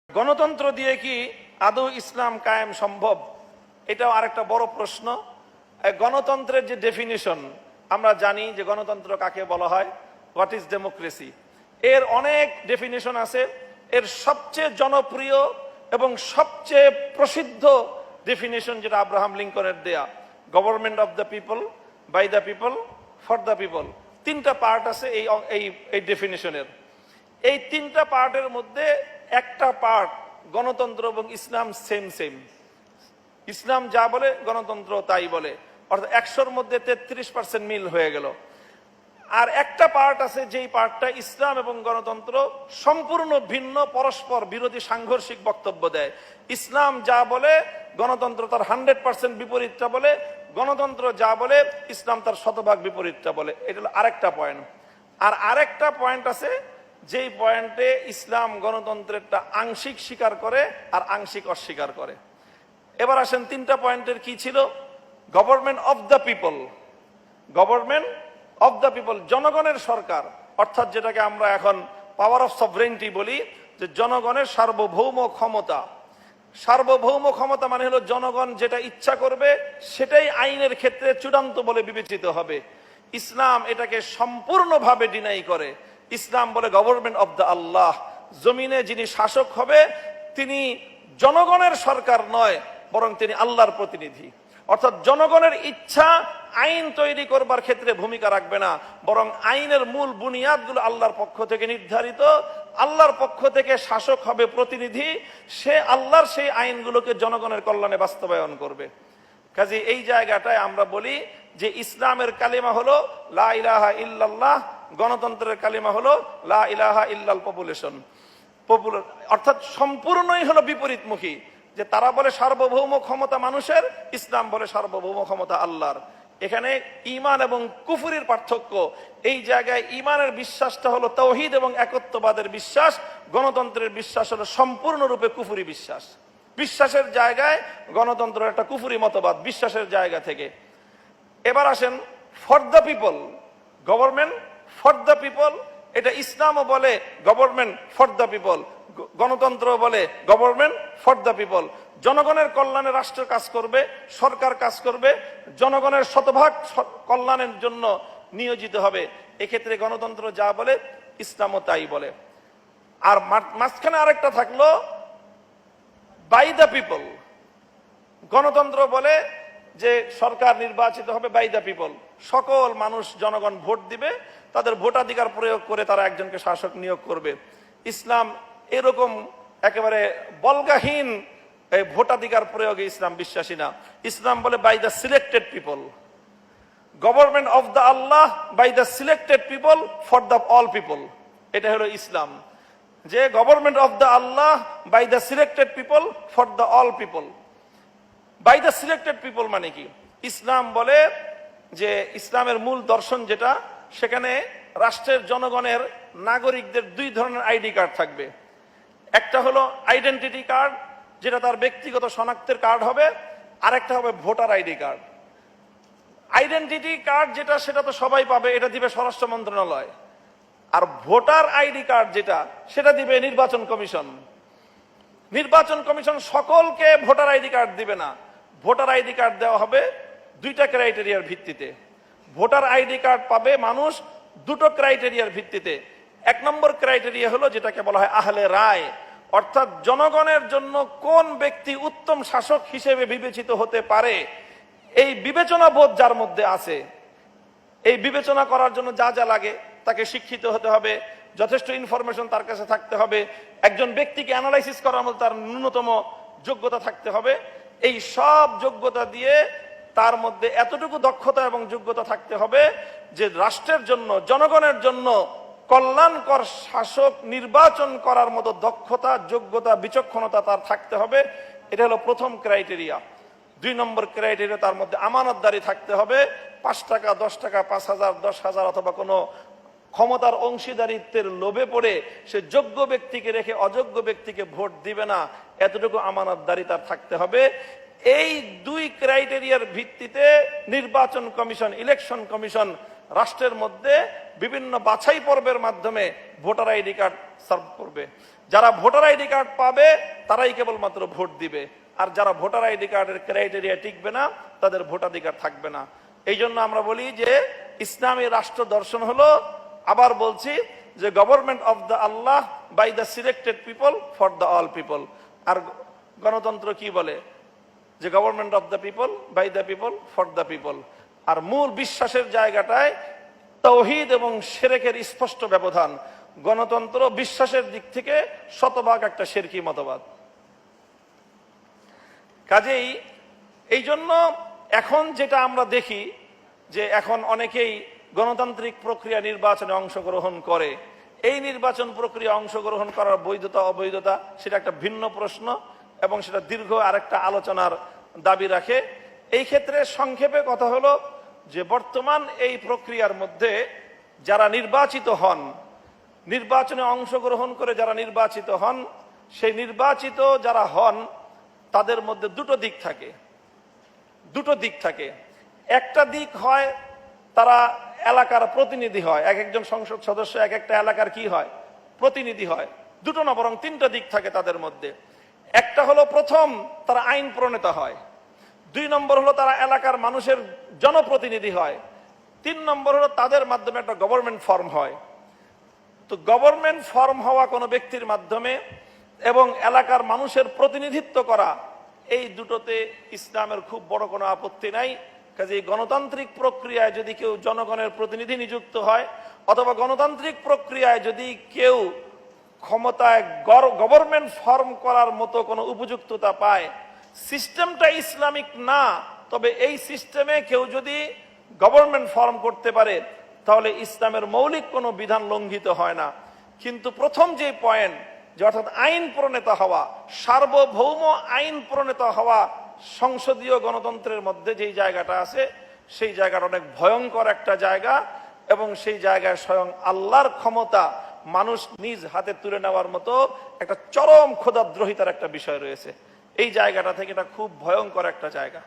গণতন্ত্র দিয়ে কি আদৌ ইসলাম কায়েম সম্ভব? এটাও আরেকটা বড় প্রশ্ন। গণতন্ত্রের যে ডেফিনিশন, আমরা জানি যে গণতন্ত্র কাকে বলা হয়, হোয়াট ইজ ডেমোক্রেসি। এর অনেক ডেফিনিশন আছে। এর সবচেয়ে জনপ্রিয় এবং সবচেয়ে প্রসিদ্ধ ডেফিনিশন যেটা আব্রাহাম লিঙ্কনের দেয়া, government of the people, by the people, for the people. তিনটা পার্ট আছে এই ডেফিনিশনের। এই তিনটা পার্টের মধ্যে একটা পার্ট গণতন্ত্র এবং ইসলাম সেম। ইসলাম যা বলে গণতন্ত্র তাই বলে, অর্থাৎ 100-র মধ্যে 33% মিল হয়ে গেল। আর একটা পার্ট আছে যেই পার্টটা ইসলাম এবং গণতন্ত্র সম্পূর্ণ ভিন্ন, পরস্পর বিরোধী, সাংঘর্ষিক বক্তব্য দেয়। ইসলাম যা বলে গণতন্ত্র তার 100% বিপরীতটা বলে, গণতন্ত্র যা বলে ইসলাম তার 100% বিপরীতটা বলে। এটা হলো আরেকটা পয়েন্ট। আর আরেকটা পয়েন্ট আছে যেই পয়েন্টে ইসলাম গণতন্ত্রেরটা আংশিক স্বীকার করে আর আংশিক অস্বীকার করে। এবার আসেন তিনটা পয়েন্টের কি ছিল। Government of the people, government of the people, জনগণের সরকার, অর্থাৎ যেটাকে আমরা এখন পাওয়ার অফ সভরেনিটি বলি, যে জনগণের সার্বভৌম ক্ষমতা। সার্বভৌম ক্ষমতা মানে হলো জনগণ যেটা ইচ্ছা করবে সেটাই আইনের ক্ষেত্রে চূড়ান্ত বলে বিবেচিত হবে। ইসলাম এটাকে সম্পূর্ণভাবে ডিনাই করে। ইসলাম বলে গভর্নমেন্ট অফ দ্য আল্লাহ, জমিনে যিনি শাসক হবে তিনি জনগণের সরকার নয়, বরং তিনি আল্লাহর প্রতিনিধি। অর্থাৎ জনগণের ইচ্ছা আইন তৈরি করবার ক্ষেত্রে ভূমিকা রাখবে না, বরং আইনের মূল বুনিয়াদগুলো আল্লাহর পক্ষ থেকে নির্ধারিত। আল্লাহর পক্ষ থেকে শাসক হবে প্রতিনিধি, সে আল্লাহর সেই আইনগুলোকে জনগণের কল্যাণে বাস্তবায়ন করবে। কাজে এই জায়গাটায় আমরা বলি যে ইসলামের কালিমা হলো লা ইলাহা ইল্লাল্লাহ, গণতন্ত্রের কালিমা হলো লা ইলাহা ইল্লাল পপুলেশন। অর্থাৎ সম্পূর্ণই হলো বিপরীতমুখী। যে তারা বলে সার্বভৌম ক্ষমতা মানুষের, ইসলাম বলে সার্বভৌম ক্ষমতা আল্লাহর। এখানে ঈমান এবং কুফরির পার্থক্য। এই জায়গায় ঈমানের বিশ্বাসটা হলো তাওহীদ এবং একত্ববাদের বিশ্বাস, গণতন্ত্রের বিশ্বাস হলো সম্পূর্ণরূপে কুফরি বিশ্বাস। বিশ্বাসের জায়গায় গণতন্ত্র একটা কুফরি মতবাদ, বিশ্বাসের জায়গা থেকে। এবার আসেন for the people, government for the people. এটা ইসলামও বলে গভর্নমেন্ট ফর দ্য পিপল, গণতন্ত্র বলে গভর্নমেন্ট ফর দ্য পিপল। জনগণের কল্যাণে রাষ্ট্র কাজ করবে, সরকার কাজ করবে, জনগণের 100% কল্যাণের জন্য নিয়োজিত হবে। এক্ষেত্রে গণতন্ত্র যা বলে ইসলামও তাই বলে। আর মাঝখানে আরেকটা থাকলো বাই দ্য পিপল। গণতন্ত্র বলে যে সরকার নির্বাচিত হবে বাই দ্য পিপল, সকল মানুষ, জনগণ ভোট দিবে, তাদের ভোটাধিকার প্রয়োগ করে তারা একজনকে শাসক নিয়োগ করবে। ইসলাম এরকম একেবারে বলগাহীন ভোটাধিকার প্রয়োগে ইসলাম বিশ্বাসী না। ইসলাম বলে by the selected people, government of the Allah by the selected people for the all people. এটা হলো ইসলাম, যে government of the Allah by the selected people for the all people. By the selected people মানে কি? ইসলাম বলে যে ইসলামের মূল দর্শন যেটা, সেখানে রাষ্ট্রের জনগণের, নাগরিকদের 2 ধরনের আইডি কার্ড থাকবে। একটা হলো আইডেন্টিটি কার্ড, যেটা তার ব্যক্তিগত শনাক্তের কার্ড হবে, আরেকটা হবে voter ID card. Identity card যেটা, সেটা তো সবাই পাবে, এটা দিবে স্বরাষ্ট্র মন্ত্রণালয়। আর ভোটার আইডি কার্ড যেটা, সেটা দিবে নির্বাচন কমিশন। নির্বাচন কমিশন সকলকে ভোটার আইডি কার্ড দিবে না। ভোটার আইডি কার্ড দেওয়া হবে 2টা ক্রাইটেরিয়ার ভিত্তিতে। ভোটার আইডি কার্ড পাবে মানুষ 2টো ক্রাইটেরিয়ার ভিত্তিতে। 1 নম্বর ক্রাইটেরিয়া হলো যেটাকে বলা হয় আহলে রায়, অর্থাৎ জনগণের জন্য কোন ব্যক্তি উত্তম শাসক হিসেবে বিবেচিত হতে পারে, এই বিবেচনা বোধ যার মধ্যে আছে। এই বিবেচনা করার জন্য যা যা লাগে, তাকে শিক্ষিত হতে হবে, যথেষ্ট ইনফরমেশন তার কাছে থাকতে হবে, একজন ব্যক্তিকে অ্যানালাইসিস করার মতো তার ন্যূনতম যোগ্যতা থাকতে হবে। এই সব যোগ্যতা দিয়ে তার মধ্যে এতটুকু দক্ষতা এবং যোগ্যতা থাকতে হবে যে রাষ্ট্রের জন্য, জনগণের জন্য কল্যাণকর শাসক নির্বাচন করার মতো দক্ষতা, যোগ্যতা, বিচক্ষণতা তার থাকতে হবে। এটা হলো প্রথম ক্রাইটেরিয়া। 2 নম্বর ক্রাইটেরিয়া, তার মধ্যে আমানতদারি থাকতে হবে। 5 টাকা, 10 টাকা, 5,000, 10,000 অথবা কোনো ক্ষমতার অংশীদারিত্বের লোভে পড়ে সে যোগ্য ব্যক্তিকে রেখে অযোগ্য ব্যক্তিকে ভোট দিবে না, এতটুকু আমানতদারি তার থাকতে হবে। এই 2 ক্রাইটেরিয়ার ভিত্তিতে নির্বাচন কমিশন, ইলেকশন কমিশন রাষ্ট্রের মধ্যে বিভিন্ন বাছাই পর্বের মাধ্যমে ভোটার আইডি কার্ড সার্ভ করবে। যারা ভোটার আইডি কার্ড পাবে তারাই কেবলমাত্র ভোট দিবে, আর যারা ভোটার আইডি কার্ডের ক্রাইটেরিয়া টিকবে না তাদের ভোটাধিকার থাকবে না। এই জন্য আমরা বলি যে ইসলামী রাষ্ট্র দর্শন হলো, আবার বলছি, যে government of the Allah by the selected people for the all people. আর গণতন্ত্র কি বলে? যে government of the people by the people for the people. আর মূল বিশ্বাসের জায়গাটায় তাওহীদ এবং শিরকের স্পষ্ট ব্যবধান। গণতন্ত্র বিশ্বাসের দিক থেকে শতভাগ একটা শিরকি মতবাদ। কাজেই এই জন্য এখন যেটা আমরা দেখি যে এখন অনেকেই গণতান্ত্রিক প্রক্রিয়া নির্বাচনে অংশগ্রহণ করে, এই নির্বাচন প্রক্রিয়া অংশগ্রহণ করার বৈধতা অবৈধতা সেটা একটা ভিন্ন প্রশ্ন এবং সেটা দীর্ঘ আরেকটা আলোচনার দাবি রাখে। এই ক্ষেত্রে সংক্ষেপে কথা হলো যে বর্তমান এই প্রক্রিয়ার মধ্যে যারা নির্বাচিত হন, নির্বাচনে অংশগ্রহণ করে যারা নির্বাচিত হন, সেই নির্বাচিত যারা হন তাদের মধ্যে দুটো দিক থাকে। একটা দিক হয় তারা এলাকার প্রতিনিধি হয়, এক একজন সংসদ সদস্য এক একটা এলাকার কি হয়? প্রতিনিধি হয়। দুটো না বরং তিনটা দিক থাকে তাদের মধ্যে। একটা হলো প্রথম তারা আইন প্রণেতা হয়, 2 নম্বর হলো তারা এলাকার মানুষের জনপ্রতিনিধি হয়, 3 নম্বর হলো তাদের মাধ্যমে একটা গভর্নমেন্ট ফর্ম হয়। তো গভর্নমেন্ট ফর্ম হওয়া কোনো ব্যক্তির মাধ্যমে এবং এলাকার মানুষের প্রতিনিধিত্ব করা, এই দুটোতে ইসলামের খুব বড় কোনো আপত্তি নাই। কাজেই গণতান্ত্রিক প্রক্রিয়ায় যদি কেউ জনগণের প্রতিনিধি নিযুক্ত হয় অথবা গণতান্ত্রিক প্রক্রিয়ায় যদি কেউ ক্ষমতায় গভর্নমেন্ট ফর্ম করার মতো কোনো উপযুক্ততা পায়, সিস্টেমটা ইসলামিক না, তবে এই সিস্টেমে কেউ যদি গভর্নমেন্ট ফর্ম করতে পারে তাহলে ইসলামের মৌলিক কোনো বিধান লঙ্ঘিত হয় না। কিন্তু প্রথম যে পয়েন্ট, যে অর্থাৎ আইন প্রণেতা হওয়া, সার্বভৌম আইন প্রণেতা হওয়া, সংসদীয় গণতন্ত্রের মধ্যে যেই জায়গাটা আছে সেই জায়গাটা অনেক ভয়ঙ্কর একটা জায়গা এবং সেই জায়গায় স্বয়ং আল্লাহর ক্ষমতা মানুষ নিজ হাতে তুলে নেওয়ার মতো একটা চরম খোদাদ্রোহিতার একটা বিষয় রয়েছে। এই জায়গাটা থেকে এটা খুব ভয়ঙ্কর একটা জায়গা।